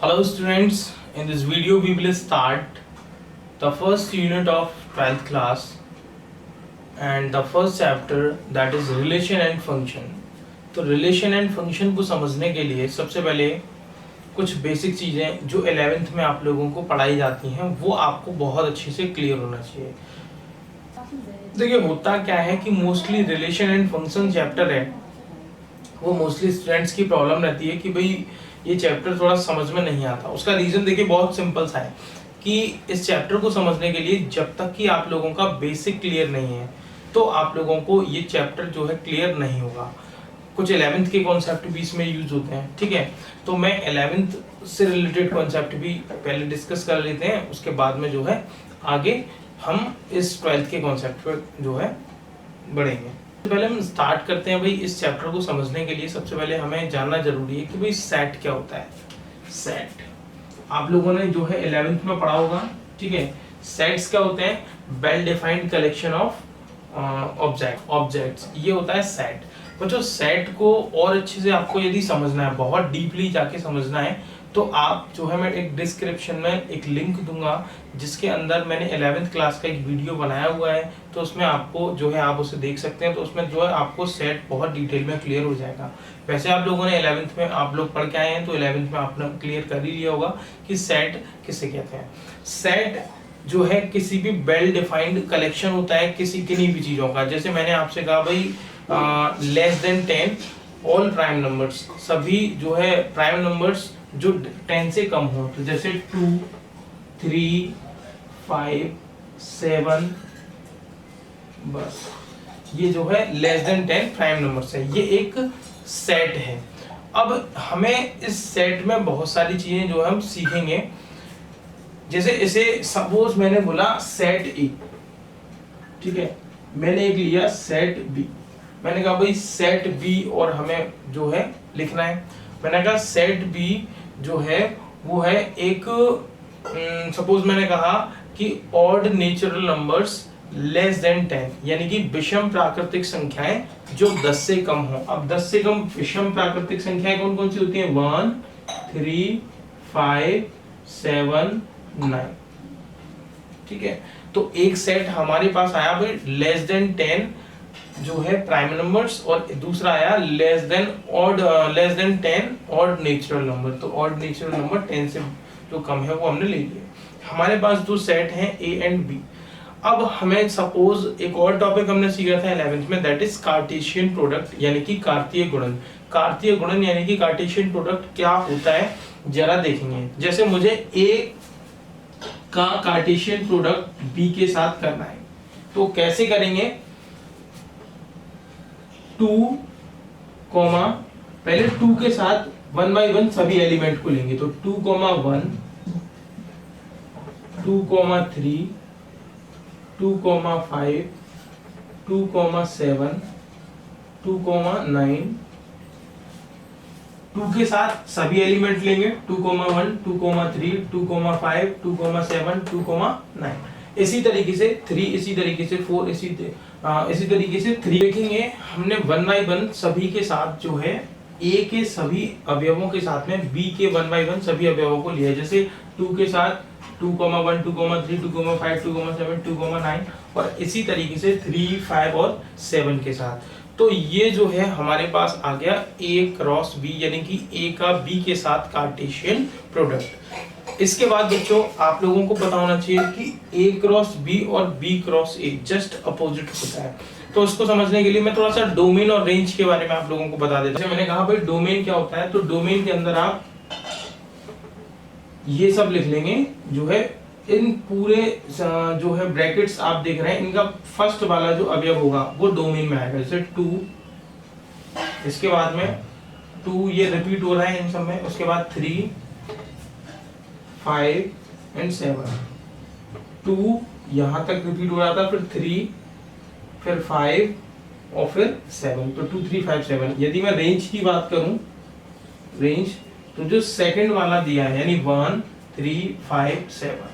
Hello students, in this video we will start the first unit of 12th class and the first chapter, that is relation and function. तो relation and function को समझने के लिए सबसे पहले कुछ basic चीज़ें जो 11th में आप लोगों को पढ़ाई जाती हैं वो आपको बहुत अच्छे से क्लियर होना चाहिए। देखिए होता क्या है कि mostly relation and function chapter है वो मोस्टली स्टूडेंट्स की प्रॉब्लम रहती है कि भाई ये चैप्टर थोड़ा समझ में नहीं आता। उसका रीज़न देखिए बहुत सिंपल सा है कि इस चैप्टर को समझने के लिए जब तक कि आप लोगों का बेसिक क्लियर नहीं है तो आप लोगों को ये चैप्टर जो है क्लियर नहीं होगा। कुछ 11th के कॉन्सेप्ट भी इसमें यूज होते हैं, ठीक है। तो मैं 11th से रिलेटेड कॉन्सेप्ट भी पहले डिस्कस कर लेते हैं, उसके बाद में जो है आगे हम इस 12th के कॉन्सेप्ट पर जो है बढ़ेंगे। पहले हम स्टार्ट करते हैं भाई इस चैप्टर को समझने के लिए सबसे पहले हमें जानना जरूरी है कि भाई सेट क्या होता है। सेट आप लोगों ने जो है 11th में पढ़ा होगा, ठीक है। सेट्स क्या होते हैं? Well defined collection of objects, ये होता है सेट। बच्चों सेट को और अच्छे से आपको यदि समझना है, बहुत डीपली जाके समझना है, तो आप जो है मैं एक डिस्क्रिप्शन में एक लिंक दूंगा जिसके अंदर मैंने 11th क्लास का एक वीडियो बनाया हुआ है, तो उसमें आपको जो है आप उसे देख सकते हैं। तो उसमें जो है आपको सेट बहुत डिटेल में क्लियर हो जाएगा। वैसे आप लोगों ने 11th में आप लोग पढ़ के आए हैं तो 11th में आपने क्लियर कर ही लिया होगा कि सेट किसे कहते हैं। सेट जो है किसी भी वेल डिफाइंड कलेक्शन होता है किसी किन्हीं भी चीज़ों का। जैसे मैंने आपसे कहा भाई less than 10 all prime numbers, सभी जो है प्राइम नंबर्स जो 10 से कम हो, तो जैसे 2, 3, 5, 7, बस ये जो है लेस देन 10 प्राइम नंबर्स है, ये एक सेट है। अब हमें इस सेट में बहुत सारी चीजें जो हम सीखेंगे। जैसे इसे सपोज मैंने बोला सेट ए, ठीक है, मैंने एक लिया सेट बी, मैंने कहा भाई सेट बी और हमें जो है लिखना है। मैंने कहा सेट बी जो है वो है एक सपोज मैंने कहा कि odd natural numbers less than 10, यानी कि विषम प्राकृतिक संख्याएं जो 10 से कम हो। अब 10 से कम विषम प्राकृतिक संख्याएं कौन कौन सी होती हैं? 1, 3, 5, 7, 9, ठीक है। तो एक सेट हमारे पास आया भाई लेस देन 10 जो है प्राइम नंबर्स, और दूसरा आया less than 10 odd natural number. तो ऑड नेचुरल नंबर 10 से जो कम है वो हमने ले लिया। हमारे पास दो सेट हैं ए एंड बी। अब हमें सपोज एक और टॉपिक हमने सीखा था 11th में, दैट इज कार्टेशियन प्रोडक्ट, यानी कि कार्तीय गुणन। कार्तीय गुणन यानी कि कार्टेशियन प्रोडक्ट क्या होता है जरा देखेंगे। जैसे मुझे ए का कार्टेशियन प्रोडक्ट बी के साथ करना है, तो कैसे करेंगे? 2, पहले 2 के साथ 1 by 1 सभी एलिमेंट को लेंगे। तो 2, 1, 2, 3, 2, 5, 2, 7, 2, 9, 2 के साथ सभी एलिमेंट लेंगे। 2, 1, 2, 3, 2, 5, 2, 7, 2, 9। इसी तरीके से 3, इसी तरीके से 4, इसी तरीके से 3 देखेंगे। हमने 1 by 1 सभी के साथ जो है ए के सभी अवयवों के साथ में बी के 1 by 1 सभी अवयवों को लिया। जैसे 2 के साथ 2, 1, 2, 3, 2, 5, 2, 7, 2, 9, और इसी तरीके से 3, 5 और 7 के साथ। तो ये जो है हमारे पास आ गया ए क्रॉस बी, यानी कि ए का बी के साथ कार्टेशियन प्रोडक्ट। इसके बाद बच्चों आप लोगों को पता होना चाहिए कि ए क्रॉस बी और B cross A just opposite होता है। तो उसको समझने के लिए मैं थोड़ा सा डोमेन और रेंज के बारे में आप लोगों को बता देता हूं। मैंने कहा भाई डोमेन क्या होता है, तो डोमेन के अंदर आप ये सब लिख लेंगे जो है इन पूरे जो है ब्रैकेट्स आप देख रहे हैं, इनका फर्स्ट वाला जो अवयव होगा वो डोमेन में आएगा। जैसे 2, इसके बाद में 2 ये रिपीट हो रहा है इन सब में, उसके बाद 3, 5 एंड 7, 2 यहां तक रिपीट हो रहा था, फिर 3, फिर 5 और फिर 7। तो 2, 3, 5, 7। यदि मैं रेंज की बात करूं, रेंज तो जो सेकंड वाला दिया है यानी 1, 3, 5, 7,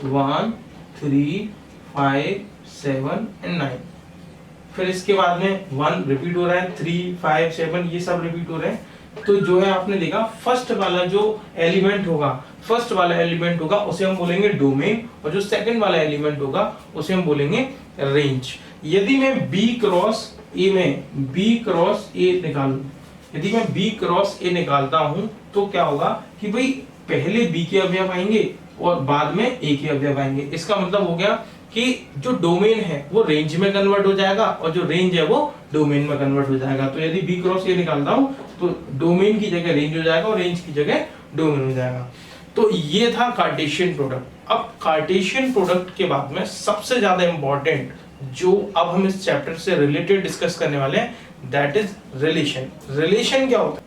1, 3, 5, 7 एंड 9। फिर इसके बाद में 1 रिपीट हो रहा है, 3, 5, 7 ये सब रिपीट हो रहे हैं। तो जो है आपने देखा फर्स्ट वाला जो एलिमेंट होगा उसे हम बोलेंगे डोमेन, और जो सेकंड वाला एलिमेंट होगा उसे हम बोलेंगे रेंज। यदि मैं B क्रॉस A में B क्रॉस A निकालूं, यदि मैं B क्रॉस A निकालता हूं तो क्या होगा कि भाई पहले B के अवयव आएंगे और बाद में A के अवयव आएंगे। इसका मतलब हो गया कि जो डोमेन है वो रेंज में कन्वर्ट हो जाएगा और जो रेंज है वो डोमेन में कन्वर्ट हो जाएगा। तो यदि B क्रॉस A निकालता हूं तो डोमेन की जगह रेंज हो जाएगा और रेंज की जगह डोमेन हो जाएगा। तो ये था कार्टेशियन प्रोडक्ट। अब कार्टेशियन प्रोडक्ट के बाद में सबसे ज्यादा इंपॉर्टेंट जो अब हम इस चैप्टर से रिलेटेड डिस्कस करने वाले हैं, दैट इज रिलेशन। रिलेशन क्या होता है?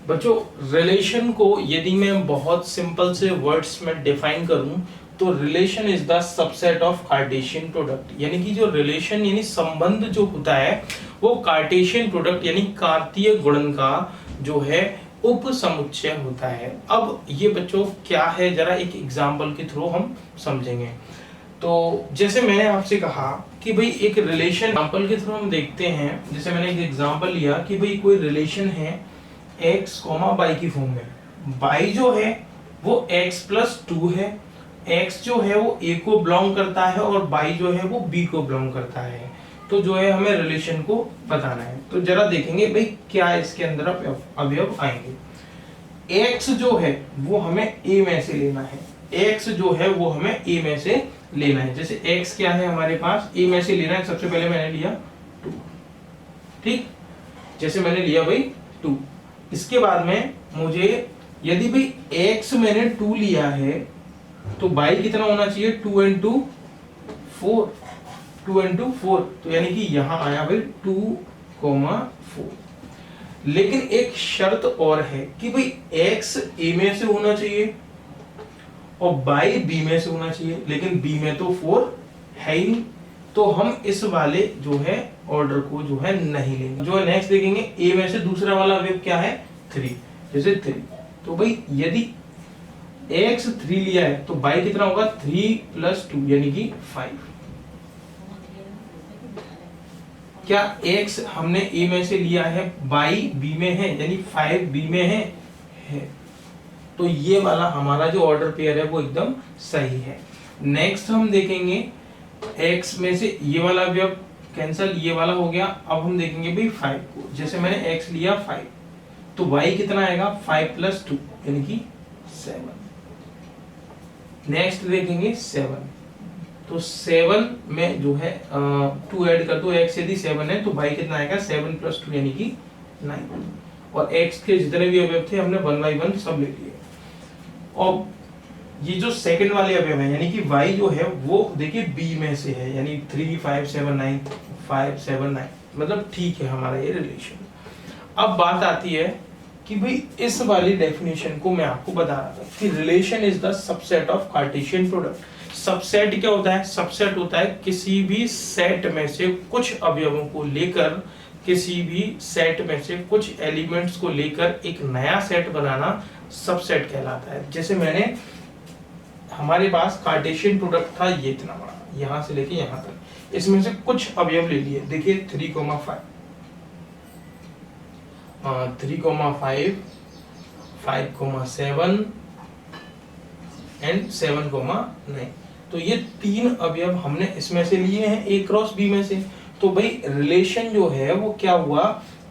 बच्चों रिलेशन को यदि मैं बहुत सिंपल से वर्ड्स में डिफाइन करूं तो relation is the subset of Cartesian product. यानी कि जो रिलेशन यानी संबंध जो होता है वो कार्टेशियन प्रोडक्ट यानी कार्तीय गुणन का जो है उप समुच्चय होता है। अब ये बच्चों क्या है जरा एक एग्जांपल के थ्रू हम समझेंगे। तो जैसे मैंने आपसे कहा कि भाई एक रिलेशन एग्जांपल के थ्रू हम देखते हैं। जैसे मैंने एक एग्जांपल लिया कि भाई कोई रिलेशन है x, y की फॉर्म में। y जो है वो x+2 है, x जो है वो a को बिलोंग करता है और y जो है वो b को बिलोंग करता है। तो जो है हमें रिलेशन को बताना है। तो जरा देखेंगे भाई क्या इसके अंदर अवयव आएंगे। x जो है वो हमें a में से लेना है, x जो है वो हमें a में से लेना है। जैसे x क्या है हमारे पास, a में से लेना है। सबसे पहले मैंने लिया 2, ठीक, जैसे मैंने लिया भाई 2। इसके बाद में मुझे यदि भाई x मैंने 2 लिया है तो y कितना होना चाहिए, 2 and 2 4, 2 and 2 4। तो यानी कि यहां आया भाई 2, 4। लेकिन एक शर्त और है कि भाई x a में से होना चाहिए और y b में से होना चाहिए, लेकिन b में तो 4 है ही नहीं। तो हम इस वाले जो है ऑर्डर को जो है नहीं लेंगे। जो है नेक्स्ट देखेंगे a में से दूसरा वाला अवयव क्या है, 3। जैसे 3, तो भाई यदि x 3 लिया है तो y कितना होगा, 3+2 यानी कि 5। क्या x हमने a में से लिया है, y b में है, यानी 5 b में है। तो ये वाला हमारा जो ऑर्डर पेयर है वो एकदम सही है। नेक्स्ट हम देखेंगे x में से ये वाला अवयव कैंसिल, ये वाला हो गया। अब हम देखेंगे भाई 5 को। जैसे मैंने x लिया 5 तो y कितना आएगा, 5+2 यानी कि 7। नेक्स्ट देखेंगे 7, तो 7 में जो है 2 ऐड कर दो, x यदि 7 है तो y कितना आएगा, 7+2 यानी कि 9। और x के जितने भी अवयव थे हमने 1 by 1 सब ले लिए। और ये जो सेकंड वाले अवयव है यानी कि y जो है वो देखिए b में से है, यानी 3, 5, 7, 9, 5, 7, 9, मतलब ठीक है हमारा ये रिलेशन। अब बात आती है कि भाई इस वाली डेफिनेशन को मैं आपको बता रहा था कि relation is the subset of Cartesian product. Subset क्या होता है, सबसेट होता है किसी भी सेट में से कुछ अवयवों को लेकर, किसी भी सेट में से कुछ एलिमेंट्स को लेकर एक नया सेट बनाना सबसेट कहलाता है। जैसे मैंने हमारे पास कार्टेशियन प्रोडक्ट था ये इतना बड़ा, यहां से लेके यहां तक, इसमें से कुछ अवयव ले लिए। देखिए 3,5, 3,5, 5,7 एंड 7,9। तो ये 3 अवयव हमने इसमें से लिए हैं a क्रॉस b में से। तो भाई रिलेशन जो है वो क्या हुआ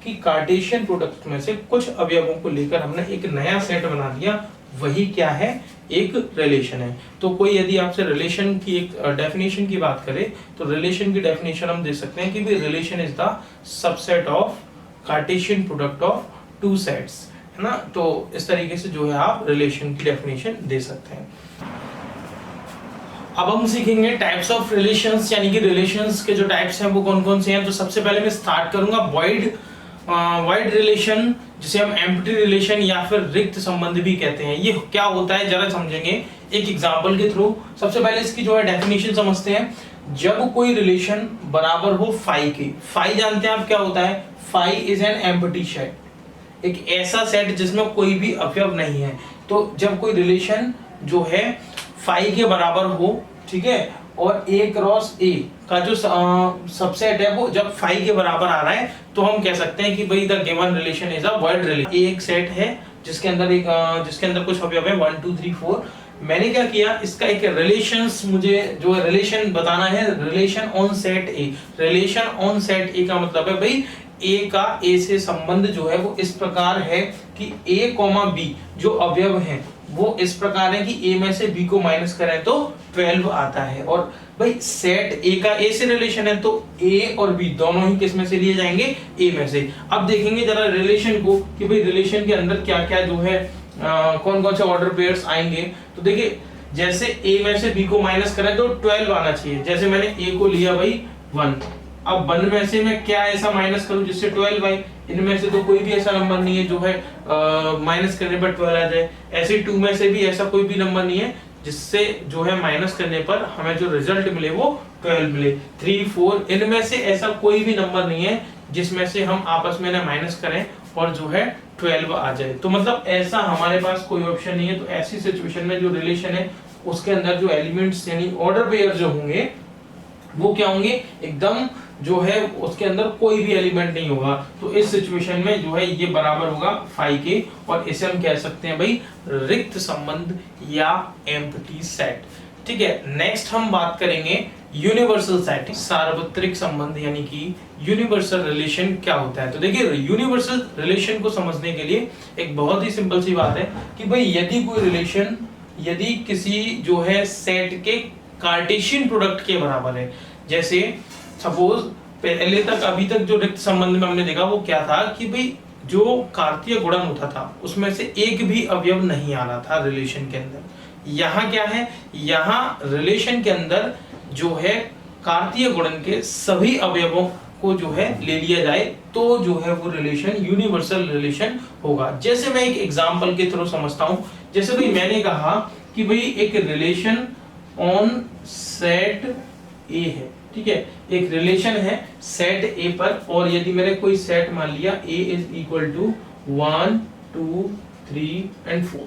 कि कार्टेशियन प्रोडक्ट में से कुछ अवयवों को लेकर हमने एक नया सेट बना दिया, वही क्या है, एक रिलेशन है। तो कोई यदि आपसे रिलेशन की एक डेफिनेशन की बात करे तो रिलेशन की डेफिनेशन हम दे सकते हैं कि भाई relation is the subset of Cartesian product of 2 sets, है ना। तो इस तरीके से जो है आप रिलेशन की डेफिनेशन दे सकते हैं। अब हम सीखेंगे टाइप्स ऑफ रिलेशंस, यानी कि रिलेशंस के जो टाइप्स हैं वो कौन कौन से हैं। तो सबसे पहले मैं स्टार्ट करूंगा वॉइड रिलेशन, जिसे हम एम्प्टी रिलेशन या फिर रिक्त संबंध भी कहते हैं। ये क्या होता है जरा समझेंगे एक एग्जांपल के थ्रू। सबसे पहले इसकी जो है डेफिनेशन समझते हैं। जब कोई रिलेशन बराबर हो फाई के, फाई जानते हैं आप क्या होता है, phi is an empty set, एक ऐसा सेट जिसमें कोई भी अवयव नहीं है। तो जब कोई रिलेशन जो है फाई के बराबर हो, ठीक है, और ए क्रॉस ए का जो सबसेट है वो जब फाई के बराबर आ रहा है, तो हम कह सकते हैं कि भाई the given relation is a word relation. एक सेट है जिसके अंदर कुछ अवयव है 1 2 3 4। मैंने क्या किया, इसका एक रिलेशंस, मुझे जो रिलेशन बताना है, relation on set A. Relation on set ए का मतलब है भाई ए का ए से संबंध जो है वो इस प्रकार है कि a कॉमा बी जो अवयव हैं वो इस प्रकार है कि a में से b को माइनस करें तो 12 आता है। और भाई सेट a का a से रिलेशन है तो a और b दोनों ही किस में से लिए जाएंगे, a में से। अब देखेंगे जरा रिलेशन को कि भाई रिलेशन के अंदर क्या क्या जो है कौन कौन से ऑर्डर पेयर्स आएंगे। तो देखिए जैसे a में से b को माइनस करें तो 12 आना चाहिए। जैसे मैंने a को लिया भाई 1, अब 1 में से मैं क्या ऐसा माइनस करूं जिससे 12 आए, इनमें से तो कोई भी ऐसा नंबर नहीं है जो है माइनस करने पर 12 आ जाए। ऐसे 2 में से भी ऐसा कोई भी नंबर नहीं है जिससे जो है माइनस करने पर हमें जो रिजल्ट मिले वो 12 मिले। 3 4 इनमें से ऐसा कोई भी नंबर नहीं है जिसमें से हम आपस में ना माइनस करें और जो है 12 आ जाए। तो मतलब ऐसा हमारे पास कोई ऑप्शन नहीं है। तो ऐसी सिचुएशन में जो रिलेशन है उसके अंदर जो एलिमेंट्स यानी ऑर्डर पेयर जो होंगे वो क्या होंगे, एकदम जो है उसके अंदर कोई भी एलिमेंट नहीं होगा। तो इस सिचुएशन में जो है ये बराबर होगा फाई के, और इसे हम कह सकते हैं भाई रिक्त संबंध या एम्प्टी सेट। ठीक है, नेक्स्ट हम बात करेंगे यूनिवर्सल सेट, सार्वत्रिक संबंध यानी कि यूनिवर्सल रिलेशन क्या होता है। तो देखिए यूनिवर्सल रिलेशन को समझने के लिए एक बहुत ही सिंपल सी बात है कि भाई यदि कोई रिलेशन यदि किसी जो है सेट के कार्टेशियन प्रोडक्ट के बराबर है, जैसे सपोज पहले तक अभी तक जो रिक्त संबंध में हमने देखा वो क्या था कि भाई जो कार्तीय गुणन होता था उसमें से एक भी अवयव नहीं आ रहा था रिलेशन के अंदर। यहाँ क्या है, यहाँ रिलेशन के अंदर जो है कार्तीय गुणन के सभी अवयवों को जो है ले लिया जाए तो जो है वो रिलेशन यूनिवर्सल रिलेशन होगा। जैसे मैं एक एग्जांपल के थ्रू समझता हूं, जैसे भाई मैंने कहा कि भाई एक रिलेशन ऑन सेट ए है, ठीक है, एक रिलेशन है सेट ए पर, और यदि मैंने कोई सेट मान लिया a is equal to 1 2 3 and 4,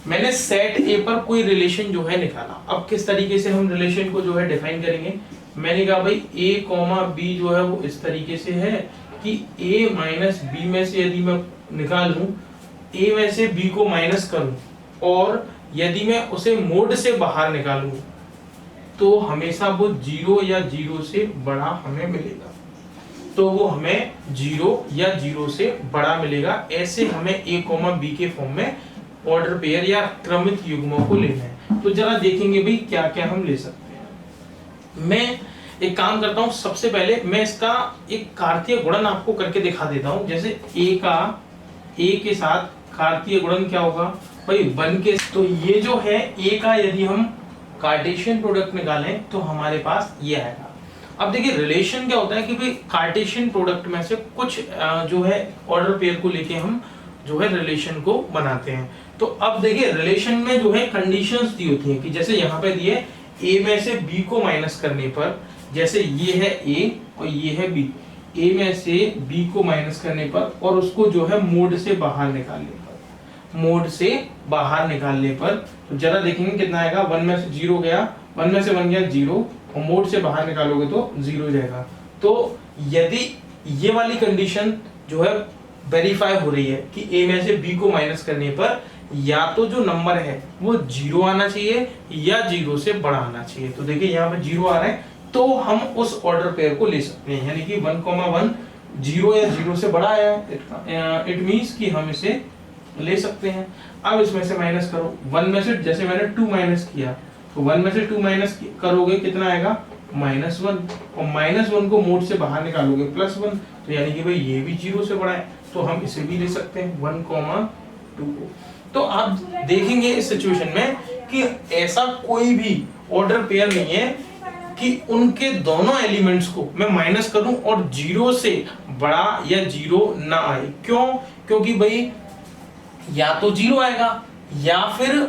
मैंने सेट ए पर कोई रिलेशन जो है निकाला। अब किस तरीके से हम रिलेशन को जो है डिफाइन करेंगे, मैंने कहा भाई a कॉमा b जो है वो इस तरीके से है कि a माइनस b में से यदि मैं निकालूं, a में से b को माइनस करूं और यदि मैं उसे मोड से बाहर निकालूं तो हमेशा वो 0 या 0 से बड़ा हमें मिलेगा। तो वो हमें 0 या 0 से बड़ा मिलेगा। ऐसे हमें a कॉमा b के फॉर्म में ऑर्डर पेयर या क्रमित युग्मों को लेना है। तो जरा देखेंगे भाई क्या क्या हम ले सकते हैं। मैं एक काम करता हूं, सबसे पहले मैं इसका एक कार्तीय गुणन आपको करके दिखा देता हूं। जैसे a के साथ कार्तीय गुणन क्या होगा भाई 1 के, तो ये जो है a का यदि हम कार्टेशियन प्रोडक्ट निकालें तो हमारे पास ये आएगा। अब देखिए रिलेशन क्या होता है कि भाई कार्टेशियन प्रोडक्ट में से कुछ जो है ऑर्डर पेयर को लेके हम जो है रिलेशन को बनाते हैं। तो अब देखिए रिलेशन में जो है कंडीशंस दी होती हैं कि जैसे यहाँ पे दिए a में से b को माइनस करने पर, जैसे ये है a और ये है b, a में से b को माइनस करने पर और उसको जो है मोड से बाहर निकालने पर, मोड से बाहर निकालने पर तो जरा देखेंगे कितना आएगा। 1 में से 0 गया, 1 में से 1 गया 0, और मोड से बाहर निकालोगे तो 0 जाएगा। तो यदि ये वाली कंडीशन जो है वेरीफाई हो रही है कि a में से b को माइनस करने पर या तो जो नंबर है वो 0 आना चाहिए या 0 से बड़ा आना चाहिए। तो देखिए यहाँ पे 0 आ रहा है तो हम उस ऑर्डर पेयर को ले सकते हैं, यानी कि 1,1 0 या 0 से बड़ा आया है, इट मींस कि हम इसे ले सकते हैं। अब इसमें से माइनस करो, 1 में से जैसे मैंने 2 माइनस किया तो 1 में से 2 माइनस करोगे कितना आएगा -1, और -1 को मोड से बाहर निकालोगे +1, तो यानी कि भाई ये भी 0 से बड़ा है तो हम इसे भी ले सकते हैं 1,2 को। तो आप देखेंगे इस सिचुएशन में कि ऐसा कोई भी ऑर्डर पेयर नहीं है कि उनके दोनों एलिमेंट्स को मैं माइनस करूं और 0 से बड़ा या 0 ना आए। क्यों? क्योंकि भाई या तो 0 आएगा या फिर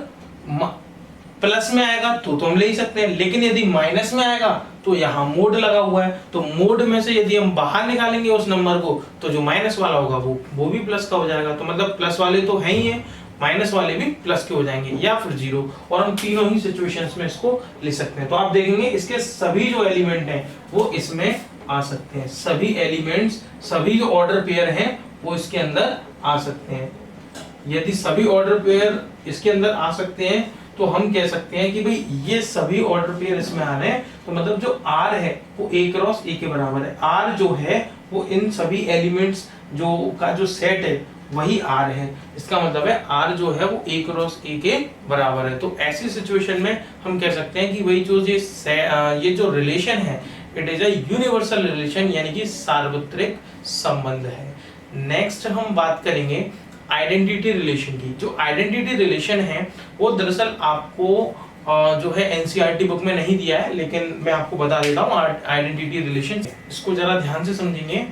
प्लस में आएगा तो हम ले ही सकते हैं, लेकिन यदि माइनस में आएगा तो यहाँ मोड लगा हुआ है, तो मोड में से यदि हम बाहर निकालेंगे उस नंबर को तो जो माइनस वाला होगा वो भी प्लस का हो जाएगा। तो मतलब प्लस वाले तो है ही है, माइनस वाले भी प्लस के हो जाएंगे या फिर जीरो, और हम तीनों ही सिचुएशंस में इसको ले सकते हैं। तो आप देखेंगे इसके सभी जो एलिमेंट हैं वो इसमें आ सकते हैं, सभी एलिमेंट्स, सभी जो ऑर्डर पेयर हैं वो इसके अंदर आ सकते हैं। यदि सभी ऑर्डर पेयर इसके अंदर आ सकते हैं तो हम कह सकते हैं कि भाई ये सभी ऑर्डर पेयर इसमें आ रहे हैं, तो मतलब जो R है वो A क्रॉस A के बराबर है। R जो है वो इन सभी एलिमेंट्स जो का जो सेट है वही R है, इसका मतलब है R जो है वो A क्रॉस A के बराबर है। तो ऐसी सिचुएशन में हम कह सकते हैं कि भाई जो ये जो रिलेशन है it is a universal relation, यानी कि सार्वत्रिक संबंध है। नेक्स्ट हम बात करेंगे आइडेंटिटी रिलेशन की। जो आइडेंटिटी रिलेशन है वो दरअसल आपको जो है एनसीईआरटी बुक में नहीं दिया है, लेकिन मैं आपको बता देता हूँ आइडेंटिटी रिलेशन। इसको जरा ध्यान से समझेंगे।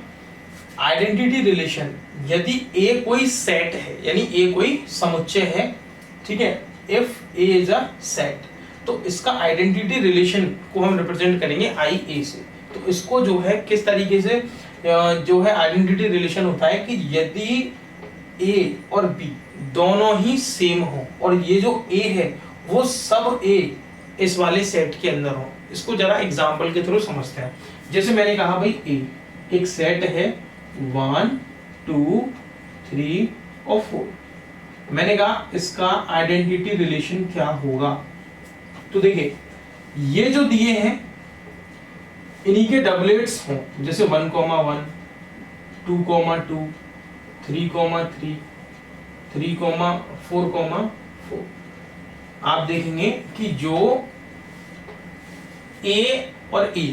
आइडेंटिटी रिलेशन, यदि ए कोई सेट है यानी ए कोई समुच्चय है, ठीक है, if A is a set, तो इसका आइडेंटिटी रिलेशन को हम रिप्रेजेंट करेंगे आई ए से। तो इसको जो है किस तरीके से जो है आइडेंटिटी रिलेशन होता है कि यदि ए और बी दोनों ही सेम हो और ये जो ए है वो सब ए इस वाले सेट के अंदर हो। इसको जरा एग्जांपल के थ्रू समझते हैं। जैसे मैंने कहा भाई ए एक सेट है 1 2 3 और 4, मैंने कहा इसका आइडेंटिटी रिलेशन क्या होगा। तो देखिए ये जो दिए हैं इन्हीं के डबलेट्स हों, जैसे 1, 1 2, 2 3, 3 3, 4, 4, आप देखेंगे कि जो A और E,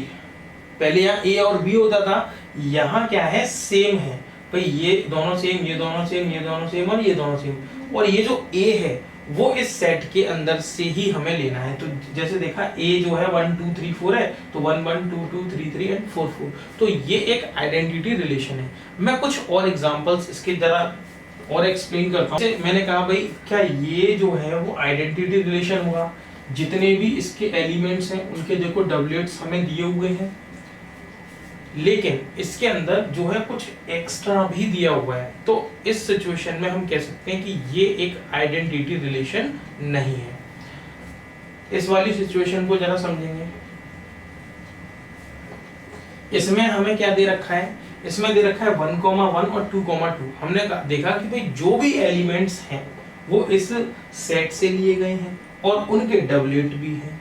पहले यहाँ A और B होता था, यहाँ क्या है सेम है भाई, ये दोनों सेम, ये दोनों सेम, ये दोनों सेम और ये दोनों सेम, और ये जो A है वो इस सेट के अंदर से ही हमें लेना है। तो जैसे देखा A जो है 1 2 3 4 है, तो 1 1 2 2 3 3 एंड 4 4, तो ये एक आइडेंटिटी रिलेशन है। मैं कुछ और एग्जांपल्स इसके जरा और एक्सप्लेन करता हूँ। मैंने कहा भाई क्या ये जो है वो आइडेंटिटी रिलेशन हुआ, जितने भी इसके एलिमेंट्स हैं उनके देखो डबलेट्स हमें दिए हुए हैं, लेकिन इसके अंदर जो है कुछ एक्स्ट्रा भी दिया हुआ है। तो इस सिचुएशन में हम कह सकते हैं कि ये एक आइडेंटिटी रिलेशन नहीं है। इस वाली सिचुएशन को जरा समझेंगे। इसमें हमें क्या दे रखा है, इसमें दे रखा है 1, 1 और 2, 2। हमने देखा कि भाई जो भी एलिमेंट्स हैं वो इस सेट से लिए गए हैं और उनके डबलेट भी हैं।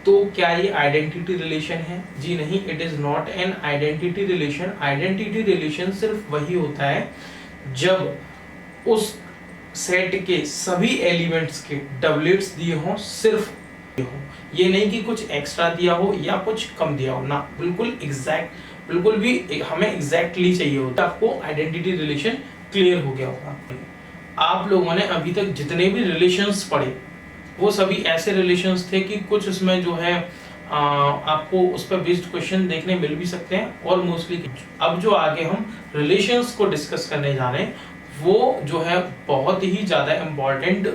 तो क्या ये आइडेंटिटी रिलेशन है? जी नहीं, it is not an identity relation. Identity relation सिर्फ वही होता है जब उस सेट के सभी एलिमेंट्स के डबलेट्स दिए हों, सिर्फ हो, ये नहीं कि कुछ एक्स्ट्रा दिया हो या कुछ कम दिया हो ना, बिल्कुल एग्जैक्ट, बिल्कुल भी हमें एग्जैक्टली चाहिए होता। आपको आइडेंटिटी रिलेशन क्लियर हो गया होगा। आप लोगों ने अभी तक जितने भी रिलेशंस पढ़े वो सभी ऐसे रिलेशंस थे कि कुछ उसमें जो है आपको उस पर बेस्ड क्वेश्चन देखने मिल भी सकते हैं और मोस्टली। अब जो आगे हम रिलेशंस को डिस्कस करने जा रहे हैं वो जो है बहुत ही ज्यादा इम्पोर्टेंट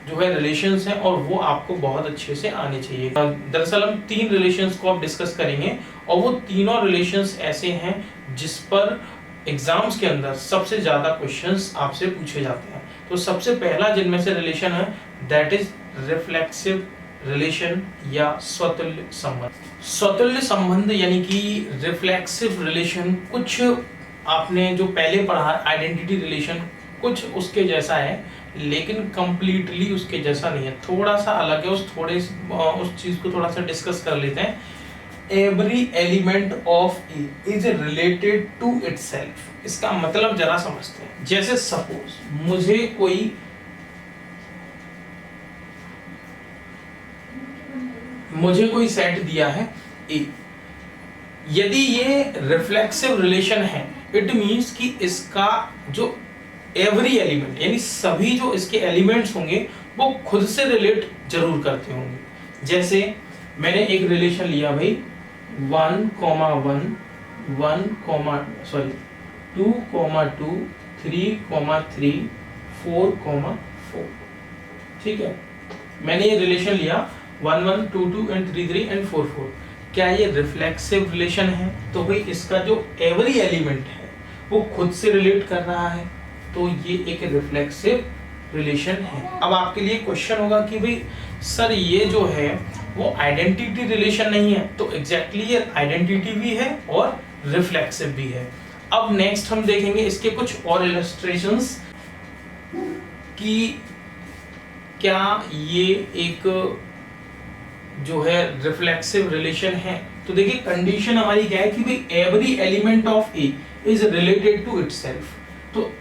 जो है रिलेशंस हैं और वो आपको बहुत अच्छे से आने चाहिए। दरअसल हम 3 रिलेशंस को अब डिस्कस करेंगे और वो तीनों रिलेशंस ऐसे हैं जिस पर एग्जाम्स के अंदर सबसे ज्यादा क्वेश्चंस आपसे पूछे जाते हैं। तो सबसे पहला जिनमें से रिलेशन है दैट इज रिफ्लेक्सिव रिलेशन या स्वतुल्य संबंध। स्वतुल्य संबंध यानी कि रिफ्लेक्सिव रिलेशन कुछ आपने जो पहले पढ़ा आइडेंटिटी रिलेशन कुछ उसके जैसा है, लेकिन कंप्लीटली उसके जैसा नहीं है, थोड़ा सा अलग है। उस चीज को थोड़ा सा डिस्कस कर लेते हैं। Every element of A is related to itself. इसका मतलब जरा समझते हैं। जैसे सपोज मुझे कोई सेट दिया है ए, यदि ये रिफ्लेक्सिव रिलेशन है इट मींस कि इसका जो एवरी एलिमेंट यानी सभी जो इसके एलिमेंट्स होंगे वो खुद से रिलेट जरूर करते होंगे। जैसे मैंने एक रिलेशन लिया भाई 1, 1 2, 2 3, 3 4, 4, ठीक है। मैंने ये रिलेशन लिया 1 1 2 2 एंड 3 3 एंड 4 4, क्या ये रिफ्लेक्सिव रिलेशन है? तो भाई इसका जो एवरी एलिमेंट है वो खुद से रिलेट कर रहा है, तो ये एक रिफ्लेक्सिव रिलेशन है। अब आपके लिए क्वेश्चन होगा कि भाई सर ये जो है वो आइडेंटिटी रिलेशन नहीं है, तो एग्जैक्टली ये आइडेंटिटी भी है और रिफ्लेक्सिव भी है। अब नेक्स्ट हम देखेंगे इसके कुछ और इलस्ट्रेशंस कि क्या ये एक जो है रिफ्लेक्सिव रिलेशन है। तो देखिए कंडीशन हमारी क्या है कि भाई every element of A is related to itself. तो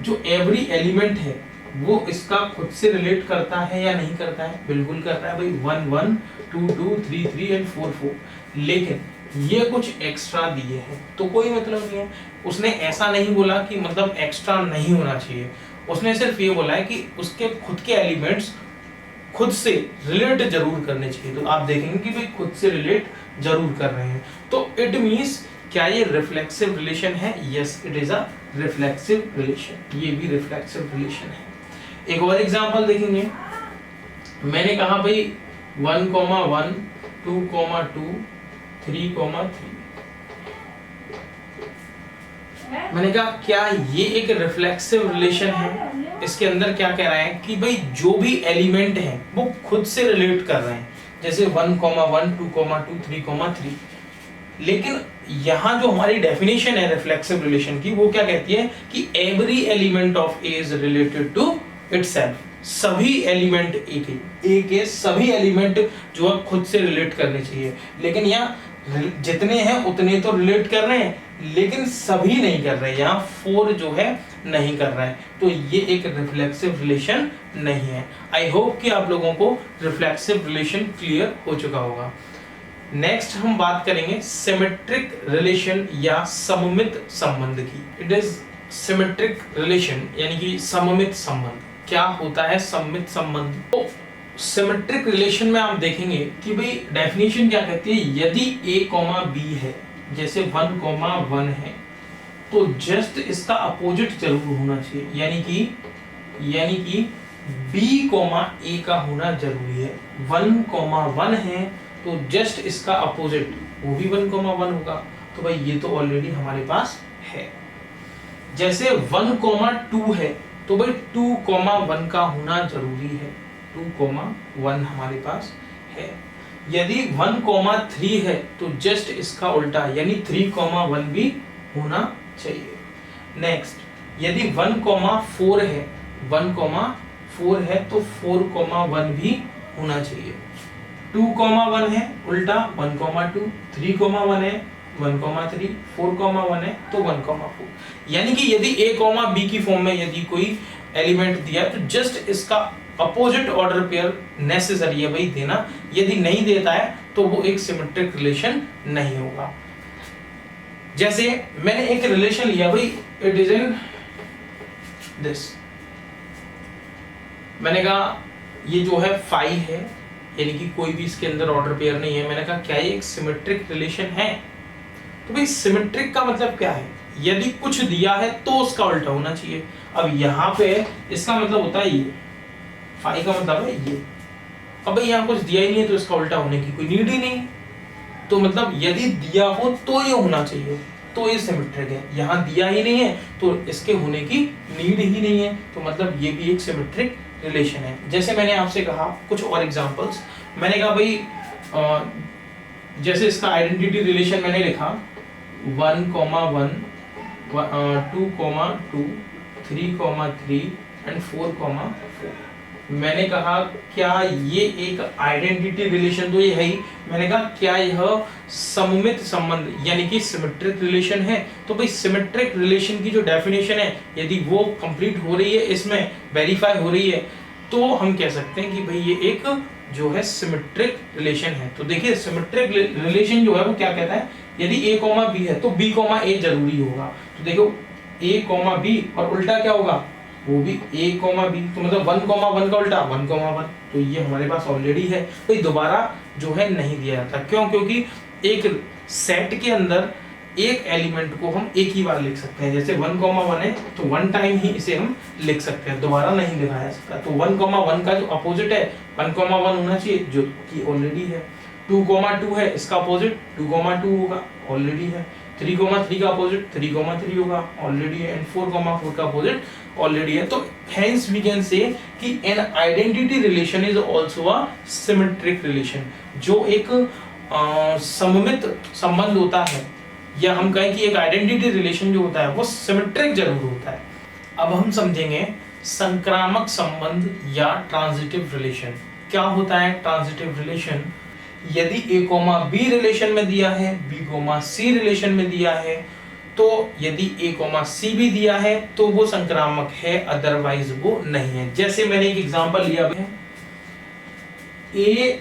जो एवरी एलिमेंट है वो इसका खुद से रिलेट करता है या नहीं करता है? बिल्कुल कर रहा है भाई, 1 1 2 2 3 3 एंड 4 4। लेकिन ये कुछ एक्स्ट्रा दिए हैं तो कोई मतलब नहीं है। उसने ऐसा नहीं बोला कि मतलब एक्स्ट्रा नहीं होना चाहिए, उसने सिर्फ ये बोला है कि उसके खुद के एलिमेंट्स खुद से रिलेट जरूर करने चाहिए। तो आप देखेंगे कि भाई खुद से रिलेट जरूर कर रहे हैं, तो इट मींस क्या ये रिफ्लेक्सिव रिलेशन है? Yes, it is a reflexive relation, ये भी रिफ्लेक्सिव रिलेशन है। एक और एग्जांपल देखेंगे। मैंने कहा भाई 1 1 2 2 3 3। मैंने कहा क्या ये एक रिफ्लेक्सिव रिलेशन है? इसके अंदर क्या कह रहा है कि भाई जो भी एलिमेंट हैं वो खुद से रिलेट कर रहे हैं, जैसे 1 1 2 2 3 3। लेकिन यहाँ जो हमारी डेफिनेशन है रिफ्लेक्सिव रिलेशन की वो क्या कहती है कि every element of A is related to itself. सभी एलिमेंट ए के सभी एलिमेंट जो है खुद से रिलेट करने चाहिए। लेकिन यहाँ जितने हैं उतने तो रिलेट कर रहे हैं, लेकिन सभी नहीं कर रहे, यहाँ 4 जो है नहीं कर रहा है, तो ये एक रिफ्लेक्सिव रिलेशन नहीं है। आई होप कि आप लोगों को रिफ्लेक्सिव रिलेशन क्लियर हो चुका होगा। नेक्स्ट हम बात करेंगे सिमेट्रिक रिलेशन या सममित संबंध की। इट इज सिमेट्रिक रिलेशन यानी कि सममित संबंध। क्या होता है सममित संबंध? तो सिमेट्रिक रिलेशन में आप देखेंगे कि भाई डेफिनेशन क्या कहती है, यदि a, b है, जैसे 1, 1 है, तो जस्ट इसका अपोजिट जरूर होना चाहिए, यानी कि b, a का होना जरूरी है। 1, 1 है तो जस्ट इसका अपोजिट वो भी 1, 1 होगा। तो भाई ये तो ऑलरेडी हमारे पास है। जैसे 1, 2 है तो भाई 2, 1 का होना जरूरी है। 2, 1 हमारे पास है। यदि 1, 3 है तो जस्ट इसका उल्टा यानी 3, 1 भी होना चाहिए। नेक्स्ट यदि 1, 4 है, 1, 4 है तो 4, 1 भी होना चाहिए। 2, 1 है उल्टा 1, 2, 3, 1 है 1, 3, 4, 1 है तो 1, 4। यानी कि यदि a, b की फॉर्म में यदि कोई एलिमेंट दिया तो जस्ट इसका अपोजिट ऑर्डर पेयर नेसेसरी है भाई देना। यदि नहीं देता है तो वो एक सिमेट्रिक रिलेशन नहीं होगा। जैसे मैंने एक रिलेशन लिया भाई, इट इज इन दिस। मैंने कहा ये जो है 5 है, यानी कि कोई भी इसके अंदर ऑर्डर पेयर नहीं है। मैंने कहा क्या ये एक सिमेट्रिक रिलेशन है? तो भाई सिमेट्रिक का मतलब क्या है? यदि कुछ दिया है तो उसका उल्टा होना चाहिए। अब यहाँ पे इसका मतलब होता है ये 5 का मतलब है ये। अब भाई यहाँ कुछ दिया ही नहीं है तो इसका उल्टा होने की कोई नीड ही नहीं। तो मतलब यदि दिया हो तो ये होना चाहिए, तो ये सिमेट्रिक है। यहाँ दिया ही नहीं है तो इसके होने की नीड ही नहीं है, तो मतलब ये भी एक सिमेट्रिक रिलेशन है। जैसे मैंने आपसे कहा कुछ और एग्जांपल्स। मैंने कहा भाई जैसे इसका आइडेंटिटी रिलेशन मैंने लिखा 1, 1 2, 2 3, 3 एंड 4, 4। मैंने कहा क्या ये एक आइडेंटिटी रिलेशन तो ये है ही। मैंने कहा क्या यह सममित संबंध यानी कि सिमेट्रिक रिलेशन है? तो भाई सिमेट्रिक रिलेशन की जो डेफिनेशन है यदि वो कंप्लीट हो रही है, इसमें वेरीफाई हो रही है, तो हम कह सकते हैं कि भाई ये एक जो है सिमेट्रिक रिलेशन है। तो देखिए सिमेट्रिक रिलेशन जो है वो क्या कहता है, यदि a, b है तो b, a जरूरी होगा। तो देखो a, b और उल्टा क्या होगा, वो भी a, b। तो मतलब 1, 1 का उल्टा 1, 1। तो ये हमारे पास ऑलरेडी है, तो दोबारा जो है नहीं दिया जाता। क्यों? क्योंकि एक सेट के अंदर एक एलिमेंट को हम एक ही बार लिख सकते हैं। जैसे 1,1 है तो 1 टाइम ही इसे हम लिख सकते हैं, दोबारा नहीं लिखा जा सकता। तो 1,1 का जो अपोजिट है 1,1 होना चाहिए, जो कि ऑलरेडी है। 2,2 है, इसका अपोजिट 2,2 होगा, ऑलरेडी है। 3,3 का अपोजिट 3,3 होगा, ऑलरेडी है। एंड 4,4 का अपोजिट ऑलरेडी है। तो हेंस वी कैन से कि an identity relation is also a symmetric relation. जो एक सममित संबंध होता है, या हम कहें कि एक आइडेंटिटी रिलेशन जो होता है वो सिमेट्रिक जरूर होता है। अब हम समझेंगे संक्रामक संबंध या ट्रांजिटिव रिलेशन। क्या होता है ट्रांजिटिव रिलेशन? यदि A, B रिलेशन में दिया है, B, C रिलेशन में दिया है, तो यदि A, C भी दिया है तो वो संक्रामक है, अदरवाइज वो नहीं है। जैसे मैंने एक एग्जांपल लिया है A,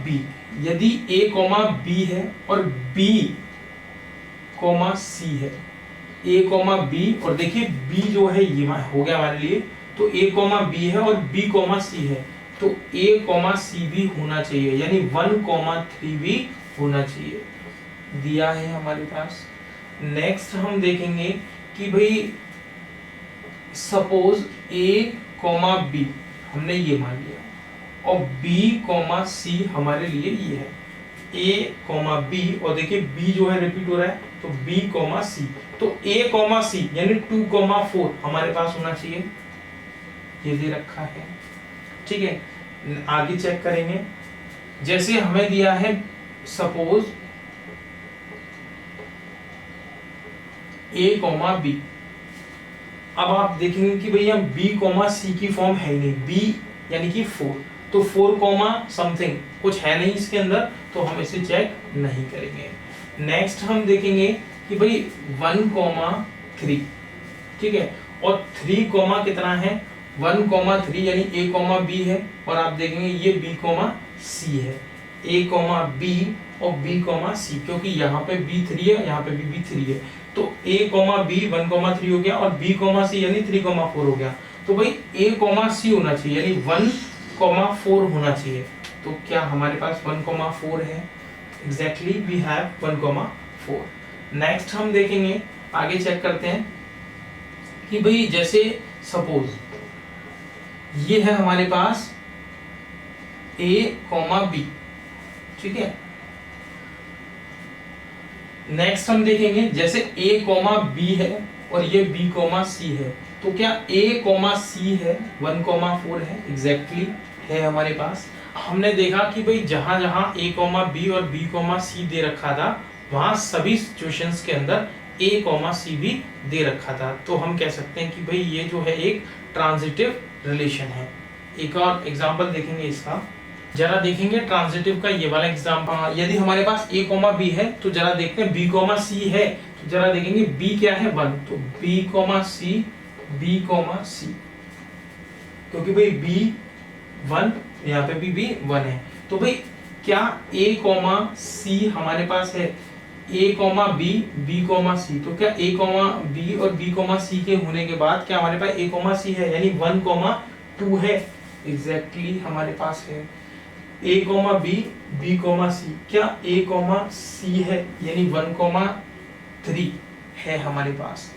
B, यदि A, B है और B, C है, A, B, और देखिए B जो है ये हो गया हमारे लिए, तो A, B है और B, C है, तो A, C भी होना चाहिए, यानी 1,3 भी होना चाहिए, दिया है हमारे पास। नेक्स्ट हम देखेंगे कि भाई सपोज A, B हमने ये मान लिया और B, C हमारे लिए ये है। A, B, और देखिए B जो है रिपीट हो रहा है, तो B, C, तो A, C यानी 2,4 हमारे पास होना चाहिए, ये दे रखा है। ठीक है, आगे चेक करेंगे। जैसे हमें दिया है सपोज A, B, अब आप देखेंगे कि भैया B, C की फॉर्म है ही नहीं, B यानी कि 4, तो 4, समथिंग कुछ है नहीं इसके अंदर, तो हम इसे चेक नहीं करेंगे। नेक्स्ट हम देखेंगे कि भाई 1,3, ठीक है, और 3, कितना है 1,3 यानी A, B है, और आप देखेंगे ये B, C है। A, B और B, C, क्योंकि यहाँ पे B3 है, यहाँ पे भी B3 है, तो A, B 1,3 हो गया और B, C यानी 3,4 हो गया। तो भाई A, C होना चाहिए, यानी 1,4 होना चाहिए। तो क्या हमारे पास 1,4 है? Exactly we have 1,4। नेक्स्ट हम देखेंगे, आगे चेक करते हैं कि भाई जैसे सपोज ये है हमारे पास A, B, ठीक है। नेक्स्ट हम देखेंगे जैसे A, B है और ये B, C है, तो क्या A, C है 1,4 है? एग्जैक्टली है हमारे पास। हमने देखा कि भाई जहां जहां A, B और B, C दे रखा था, वहां सभी सिचुएशंस के अंदर A, C भी दे रखा था, तो हम कह सकते हैं कि भाई ये जो है एक ट्रांजिटिव रिलेशन है। एक और एग्जांपल देखेंगे इसका, जरा देखेंगे ट्रांजिटिव का ये वाला एग्जांपल। यदि हमारे पास A, B है तो जरा देखते हैं B, C है, तो जरा देखेंगे B क्या है 1, तो B, C, B, C, क्योंकि भाई B 1, यहाँ पे भी B 1 है, तो भाई क्या A, C हमारे पास है A, B, B, C, तो क्या A, B और B, C के होने के बाद क्या हमारे पास A, C है, यानी 1,2 है। एग्जैक्टली हमारे पास है A, B, B, C, क्या A, C है, यानी 1,3 है हमारे पास।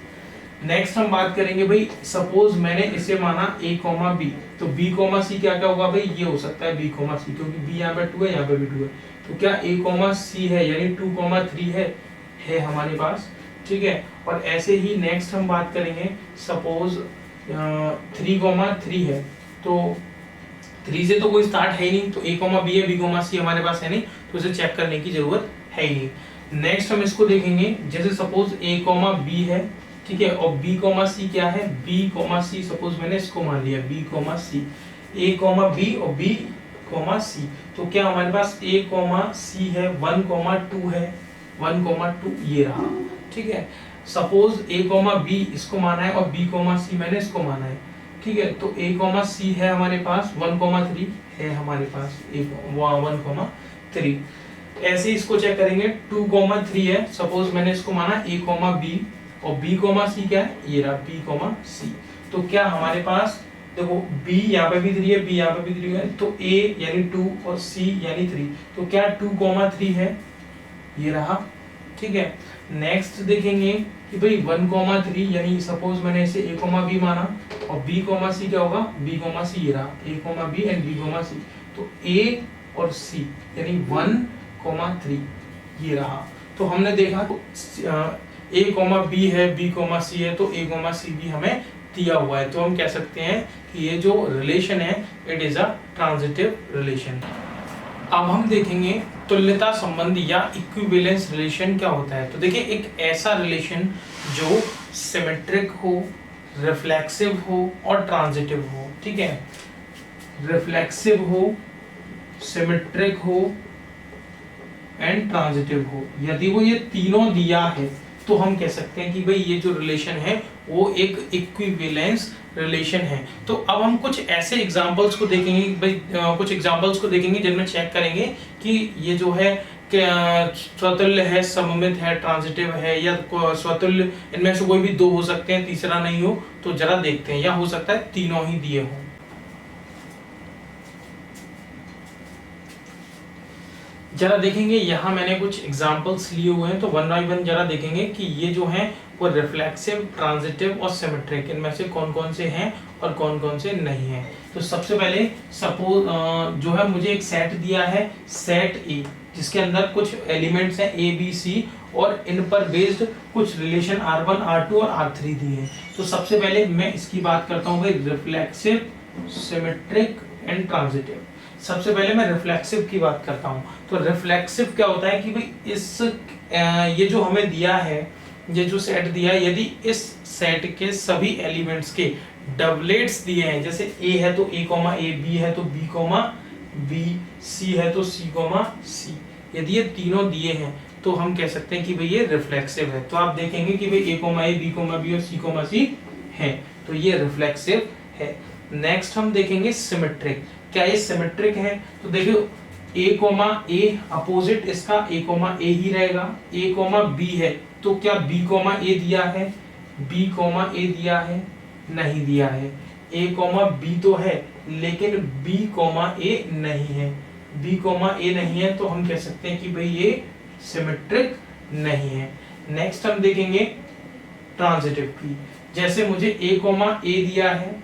नेक्स्ट हम बात करेंगे भाई सपोज मैंने इसे माना A, B, तो B, C क्या क्या होगा भाई, ये हो सकता है B, C, क्योंकि B यहाँ पे 2 है, यहाँ पे भी 2 है, तो क्या A, C है, यानी 2,3 है हमारे पास, ठीक है। और ऐसे ही नेक्स्ट हम बात करेंगे सपोज 3,3 है, तो 3 से तो कोई स्टार्ट है ही नहीं, तो A, B है, B, C हमारे पास है नहीं, तो इसे चेक करने की जरूरत है ही नहीं। नेक्स्ट हम इसको देखेंगे, जैसे सपोज A, B है, ठीक है, और B, C क्या है, B, C, सपोज मैंने इसको मान लिया B, C, A, B और B, C, तो क्या हमारे पास A, C है 1,2 है, 1,2 ये रहा, ठीक है। सपोज A, B इसको माना है और B, C मैंने इसको माना है, ठीक है, तो A, C है हमारे पास 1,3 है हमारे पास 1,3। ऐसे इसको चेक करेंगे 2,3 है, सपोज मैंने इसको माना A, B और B, C क्या है, ये रहा B, C, तो क्या हमारे पास देखो B यहाँ पे भी 3 है, B यहाँ पे भी 3 है, तो A यानी 2 और C यानी 3, तो क्या 2,3 है, ये रहा, ठीक है। नेक्स्ट देखेंगे कि भाई 1,3 यानी सपोज मैंने इसे a, b माना और b, c क्या होगा, b, c ये रहा a, b and b, c, तो a और c यानी 1,3 ये रहा। तो हमने देखा तो a, b है, b, c है, तो a, c भी हमें दिया हुआ है, तो हम कह सकते हैं कि ये जो रिलेशन है it is a transitive relation. अब हम देखेंगे तुल्यता संबंध या इक्विवेलेंस रिलेशन क्या होता है। तो देखिए एक ऐसा रिलेशन जो सिमेट्रिक हो, रिफ्लेक्सिव हो और ट्रांजिटिव हो, ठीक है, रिफ्लेक्सिव हो, सिमेट्रिक हो एंड ट्रांजिटिव हो, यदि वो ये तीनों दिया है तो हम कह सकते हैं कि भाई ये जो रिलेशन है वो एक इक्विवेलेंस रिलेशन है। तो अब हम कुछ ऐसे एग्जांपल्स को देखेंगे भाई, कुछ एग्जांपल्स को देखेंगे जिनमें चेक करेंगे कि ये जो है स्वतुल्य है, सममित है, ट्रांजिटिव है या स्वतुल्य, इनमें से कोई भी दो हो सकते हैं, तीसरा नहीं हो, तो जरा देखते हैं, या हो सकता है तीनों ही दिए हों। जरा देखेंगे यहाँ मैंने कुछ एग्जांपल्स लिए हुए हैं, तो वन बाय वन जरा देखेंगे कि ये जो हैं वो रिफ्लेक्सिव, ट्रांजिटिव और सिमेट्रिक, इनमें से कौन कौन से हैं और कौन कौन से नहीं हैं। तो सबसे पहले सपोज जो है मुझे एक सेट दिया है, सेट ए, जिसके अंदर कुछ एलिमेंट्स हैं ए, बी, सी और इन पर बेस्ड कुछ रिलेशन R1, R2 और R3 दिए हैं। तो सबसे पहले मैं इसकी बात करता हूँ भाई, रिफ्लेक्सिव, सिमेट्रिक एंड ट्रांजिटिव। सबसे पहले मैं रिफ्लेक्सिव की बात करता हूं। तो रिफ्लेक्सिव क्या होता है कि भाई इस ये जो हमें दिया है, ये जो सेट दिया है, यदि इस सेट के सभी एलिमेंट्स के डबलेट्स दिए हैं, जैसे a है तो a, b है तो b, b, c है तो c, c, यदि ये तीनों दिए हैं तो हम कह सकते हैं कि भाई ये रिफ्लेक्सिव है। तो आप देखेंगे कि भाई a, b, b और c, है, तो ये रिफ्लेक्सिव है। नेक्स्ट हम देखेंगे सिमेट्रिक। क्या ये सिमेट्रिक है? तो देखियो a, अपोजिट इसका a, ही रहेगा। a, b है तो क्या b, a दिया है? b, a दिया है? नहीं दिया है। a, b तो है लेकिन b, a नहीं है। b, a नहीं है तो हम कह सकते हैं कि भाई ये सिमेट्रिक नहीं है। नेक्स्ट हम देखेंगे ट्रांजिटिव की। जैसे मुझे a, a दिया है,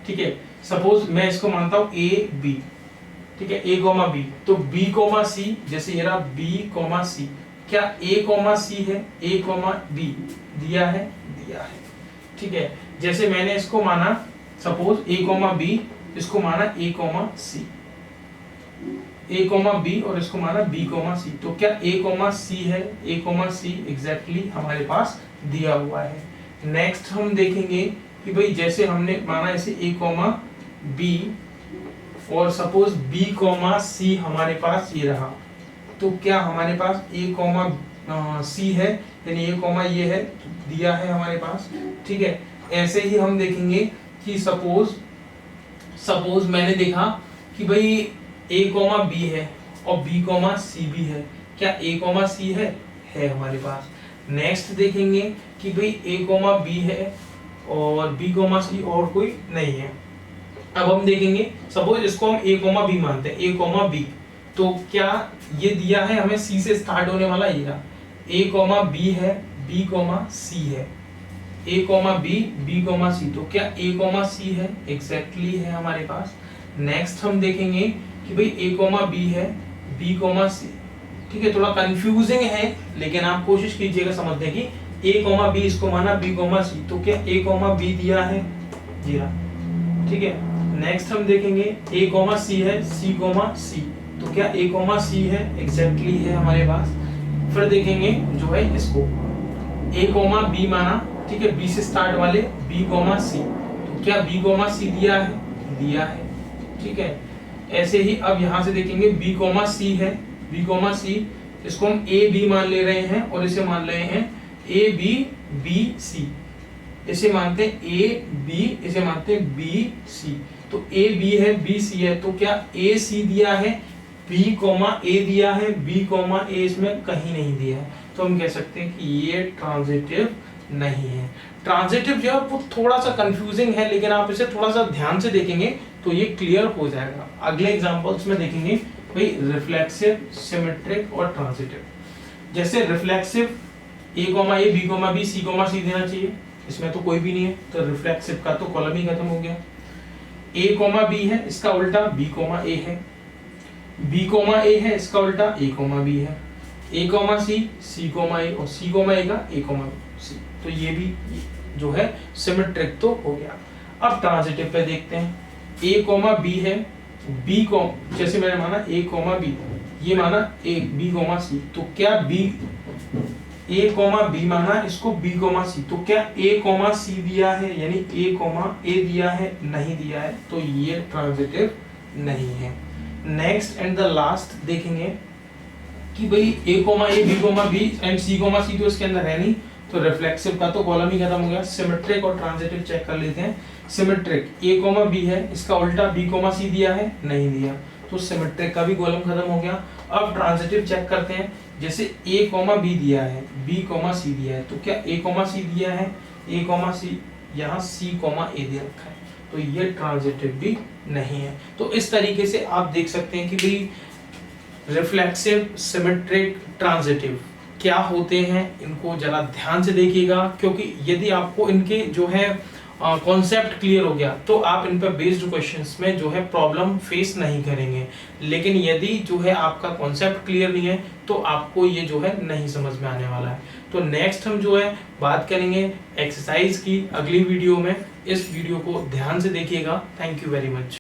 ठीक है, सपोज मैं इसको मानता हूं a, b, ठीक है, a, b, तो b, c, जैसे ये रहा b, c, क्या a, c है? a, b दिया है? दिया है, ठीक है। जैसे मैंने इसको माना सपोज a, b, इसको माना a, c, a, b और इसको माना b, c, तो क्या a, c है? a, c एग्जैक्टली हमारे पास दिया हुआ है। नेक्स्ट हम देखेंगे कि भाई जैसे हमने माना इसे a, b और सपोज b, c हमारे पास ये रहा, तो क्या हमारे पास a, c है, यानी a, ये है, दिया है हमारे पास, ठीक है। ऐसे ही हम देखेंगे कि सपोज मैंने देखा कि भाई a, b है और b, c भी है, क्या a, c है हमारे पास। नेक्स्ट देखेंगे कि भाई a, b है और b, c और कोई नहीं है। अब हम देखेंगे सपोज इसको हम a, b मानते हैं, a, b, तो क्या ये दिया है हमें c से स्टार्ट होने वाला, ये रहा a, b है, b, c है, a, b, b, c, तो क्या a, c है? एग्जैक्टली है हमारे पास। नेक्स्ट हम देखेंगे कि भाई a, b है, b, c, ठीक है, थोड़ा कंफ्यूजिंग है लेकिन आप कोशिश कीजिएगा समझने की। a, b इसको माना b, c, तो क्या a, b दिया है? जी हाँ, ठीक है। नेक्स्ट हम देखेंगे a, c है, c, c, तो क्या a, c है? एग्जैक्टली है हमारे पास। फिर देखेंगे जो है इसको a, b माना, ठीक है, b से स्टार्ट वाले b, c, तो क्या b, c दिया है? दिया है, ठीक है। ऐसे ही अब यहाँ से देखेंगे b, c है, b, c, इसको हम a, b मान ले रहे हैं और इसे मान रहे हैं a, b, b, c, इसे मानते हैं a, b, इसे मानते हैं b, c, तो a, b है, b, c है, तो क्या a, c दिया है? b, a दिया है, b, a इसमें कहीं नहीं दिया है, तो हम कह सकते हैं कि ये ट्रांजिटिव नहीं है। ट्रांजिटिव जो है वो थोड़ा सा कंफ्यूजिंग है लेकिन आप इसे थोड़ा सा ध्यान से देखेंगे तो ये क्लियर हो जाएगा। अगले एग्जांपल्स में देखेंगे भाई रिफ्लेक्सिव, सिमेट्रिक और ट्रांजिटिव। जैसे reflexive A comma A, B comma B, C comma सी देना चाहिए, इसमें तो कोई भी नहीं है, तो रिफ्लेक्सिव का तो कॉलम ही खत्म हो गया। ए कॉमा बी है, इसका उल्टा बी कॉमा ए है, बी कॉमा ए है, इसका उल्टा ए कॉमा बी है, ए कॉमा सी, सी कॉमा ए, और सी कॉमा ए का ए कॉमा सी, तो ये भी जो है सिमेट्रिक तो हो गया। अब ट्रांजिटिव पे देखते हैं, ए कॉमा बी है, बी कॉम जैसे मैंने माना ए कॉमा बी, ये माना ए, बी कॉमा सी, तो क्या बी, ए कॉमा बी माना इसको बी कॉमा सी, तो क्या ए कॉमा सी दिया है, यानी ए कॉमा ए दिया है, नहीं दिया है, तो ये ट्रांजिटिव नहीं है। नेक्स्ट एंड द लास्ट देखेंगे कि भाई A comma A, B comma B and C comma C तो इसके अंदर है नहीं, तो रिफ्लेक्सिव का तो कॉलम ही खत्म हो गया। सिमेट्रिक और ट्रांजिटिव चेक कर लेते हैं। सिमेट्रिक ए कॉमा बी है, इसका उल्टा बी कॉमा सी दिया है, नहीं दिया, तो सिमेट्रिक का भी कॉलम खत्म हो गया। अब ट्रांजिटिव चेक करते हैं, जैसे ए कॉमा बी दिया है, बी कॉमा सी दिया है, तो क्या ए कॉमा सी दिया है, ए कॉमा सी, यहाँ सी कॉमा ए दे रखा है, तो ये ट्रांजिटिव भी नहीं है। तो इस तरीके से आप देख सकते हैं कि भाई रिफ्लेक्सिव, सिमेट्रिक, ट्रांजिटिव क्या होते हैं, इनको जरा ध्यान से देखिएगा, क्योंकि यदि आपको इनके जो है कॉन्सेप्ट क्लियर हो गया तो आप इन पर बेस्ड क्वेश्चंस में जो है प्रॉब्लम फेस नहीं करेंगे। लेकिन यदि जो है आपका कॉन्सेप्ट क्लियर नहीं है तो आपको ये जो है नहीं समझ में आने वाला है। तो नेक्स्ट हम जो है बात करेंगे एक्सरसाइज की अगली वीडियो में। इस वीडियो को ध्यान से देखिएगा। Thank you very much.